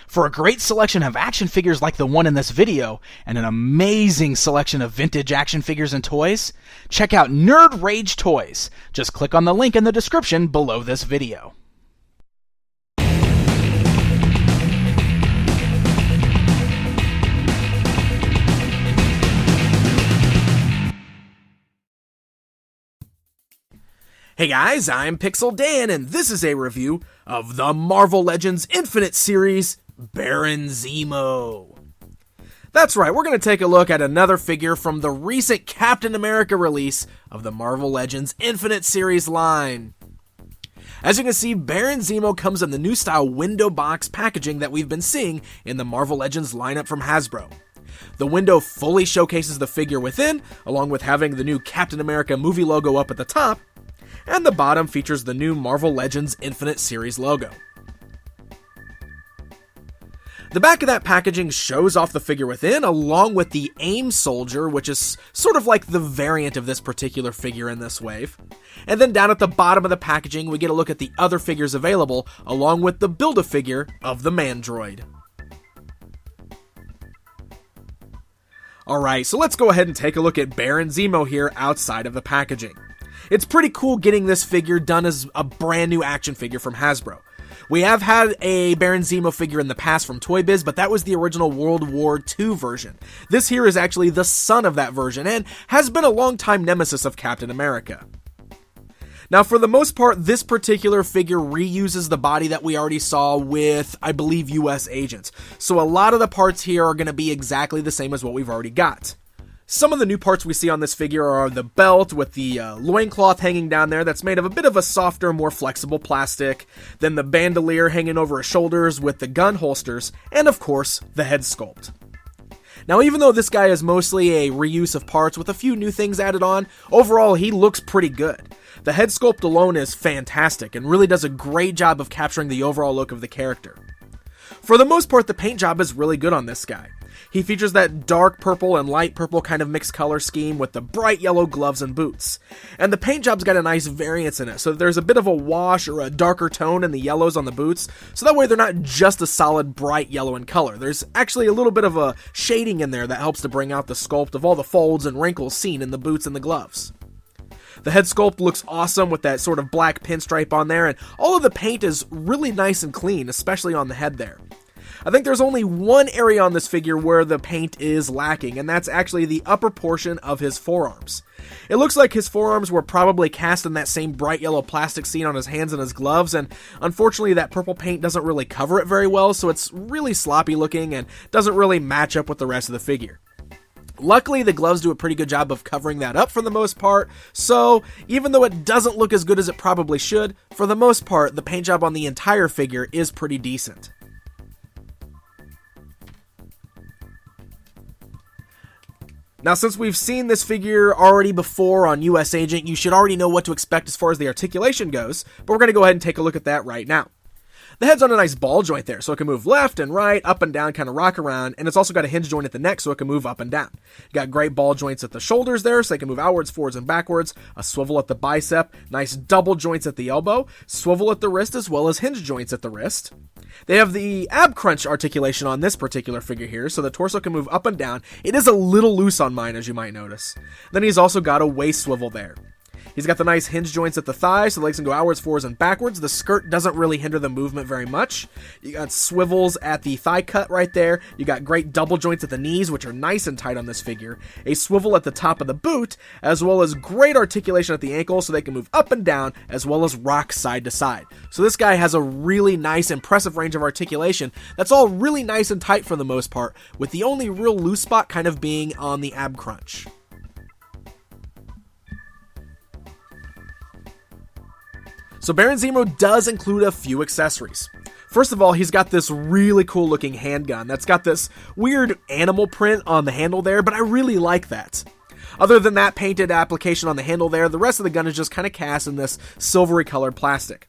For a great selection of action figures like the one in this video, and an amazing selection of vintage action figures and toys, check out Nerd Rage Toys. Just click on the link in the description below this video. Hey guys, I'm Pixel Dan, and this is a review of the Marvel Legends Infinite series, Baron Zemo. That's right, we're going to take a look at another figure from the recent Captain America release of the Marvel Legends Infinite series line. As you can see, Baron Zemo comes in the new style window box packaging that we've been seeing in the Marvel Legends lineup from Hasbro. The window fully showcases the figure within, along with having the new Captain America movie logo up at the top, and the bottom features the new Marvel Legends Infinite series logo. The back of that packaging shows off the figure within, along with the AIM soldier, which is sort of like the variant of this particular figure in this wave. And then down at the bottom of the packaging, we get a look at the other figures available, along with the Build-A-Figure of the Mandroid. Alright, so let's go ahead and take a look at Baron Zemo here outside of the packaging. It's pretty cool getting this figure done as a brand new action figure from Hasbro. We have had a Baron Zemo figure in the past from Toy Biz, but that was the original World War II version. This here is actually the son of that version, and has been a long-time nemesis of Captain America. Now, for the most part, this particular figure reuses the body that we already saw with, I believe, US Agents. So a lot of the parts here are going to be exactly the same as what we've already got. Some of the new parts we see on this figure are the belt with the loincloth hanging down there that's made of a bit of a softer, more flexible plastic, then the bandolier hanging over his shoulders with the gun holsters, and of course, the head sculpt. Now, even though this guy is mostly a reuse of parts with a few new things added on, overall he looks pretty good. The head sculpt alone is fantastic and really does a great job of capturing the overall look of the character. For the most part, the paint job is really good on this guy. He features that dark purple and light purple kind of mixed color scheme with the bright yellow gloves and boots. And the paint job's got a nice variance in it, so there's a bit of a wash or a darker tone in the yellows on the boots, so that way they're not just a solid bright yellow in color. There's actually a little bit of a shading in there that helps to bring out the sculpt of all the folds and wrinkles seen in the boots and the gloves. The head sculpt looks awesome with that sort of black pinstripe on there, and all of the paint is really nice and clean, especially on the head there. I think there's only one area on this figure where the paint is lacking, and that's actually the upper portion of his forearms. It looks like his forearms were probably cast in that same bright yellow plastic seen on his hands and his gloves, and unfortunately that purple paint doesn't really cover it very well, so it's really sloppy looking and doesn't really match up with the rest of the figure. Luckily, the gloves do a pretty good job of covering that up for the most part, so even though it doesn't look as good as it probably should, for the most part, the paint job on the entire figure is pretty decent. Now, since we've seen this figure already before on US Agent, you should already know what to expect as far as the articulation goes, but we're going to go ahead and take a look at that right now. The head's on a nice ball joint there, so it can move left and right, up and down, kind of rock around, and it's also got a hinge joint at the neck, so it can move up and down. You got great ball joints at the shoulders there, so they can move outwards, forwards, and backwards, a swivel at the bicep, nice double joints at the elbow, swivel at the wrist, as well as hinge joints at the wrist. They have the ab crunch articulation on this particular figure here, so the torso can move up and down. It is a little loose on mine, as you might notice. Then he's also got a waist swivel there. He's got the nice hinge joints at the thighs, so the legs can go outwards, forwards, and backwards. The skirt doesn't really hinder the movement very much. You got swivels at the thigh cut right there. You got great double joints at the knees, which are nice and tight on this figure. A swivel at the top of the boot, as well as great articulation at the ankle, so they can move up and down, as well as rock side to side. So this guy has a really nice, impressive range of articulation that's all really nice and tight for the most part, with the only real loose spot kind of being on the ab crunch. So Baron Zemo does include a few accessories. First of all, he's got this really cool looking handgun that's got this weird animal print on the handle there, but I really like that. Other than that painted application on the handle there, the rest of the gun is just kind of cast in this silvery colored plastic.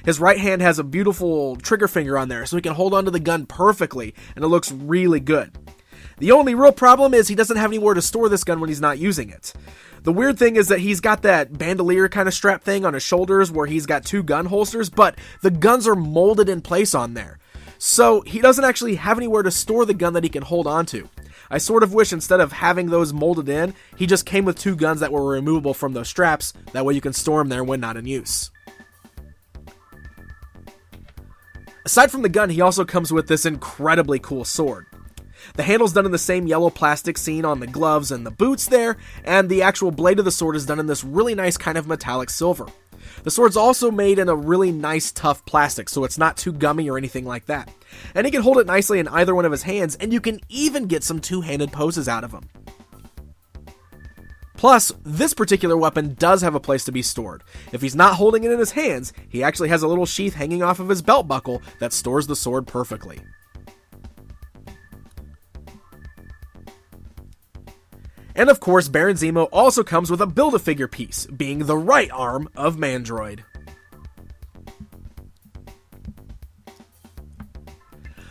His right hand has a beautiful trigger finger on there, so he can hold onto the gun perfectly, and it looks really good. The only real problem is he doesn't have anywhere to store this gun when he's not using it. The weird thing is that he's got that bandolier kind of strap thing on his shoulders where he's got two gun holsters, but the guns are molded in place on there. So he doesn't actually have anywhere to store the gun that he can hold onto. I sort of wish instead of having those molded in, he just came with 2 guns that were removable from those straps, that way you can store them there when not in use. Aside from the gun, he also comes with this incredibly cool sword. The handle's done in the same yellow plastic seen on the gloves and the boots there, and the actual blade of the sword is done in this really nice kind of metallic silver. The sword's also made in a really nice tough plastic, so it's not too gummy or anything like that. And he can hold it nicely in either one of his hands, and you can even get some two-handed poses out of him. Plus, this particular weapon does have a place to be stored. If he's not holding it in his hands, he actually has a little sheath hanging off of his belt buckle that stores the sword perfectly. And of course, Baron Zemo also comes with a Build-A-Figure piece, being the right arm of Mandroid.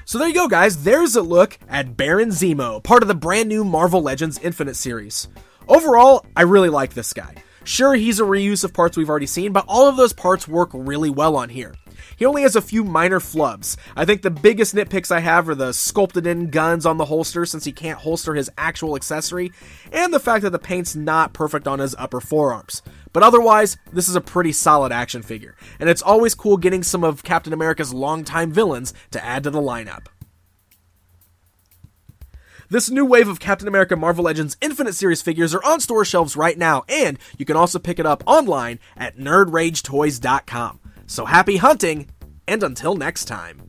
So there you go, guys. There's a look at Baron Zemo, part of the brand new Marvel Legends Infinite series. Overall, I really like this guy. Sure, he's a reuse of parts we've already seen, but all of those parts work really well on here. He only has a few minor flubs. I think the biggest nitpicks I have are the sculpted in guns on the holster since he can't holster his actual accessory, and the fact that the paint's not perfect on his upper forearms. But otherwise, this is a pretty solid action figure, and it's always cool getting some of Captain America's longtime villains to add to the lineup. This new wave of Captain America Marvel Legends Infinite Series figures are on store shelves right now, and you can also pick it up online at NerdRageToys.com. So happy hunting, and until next time.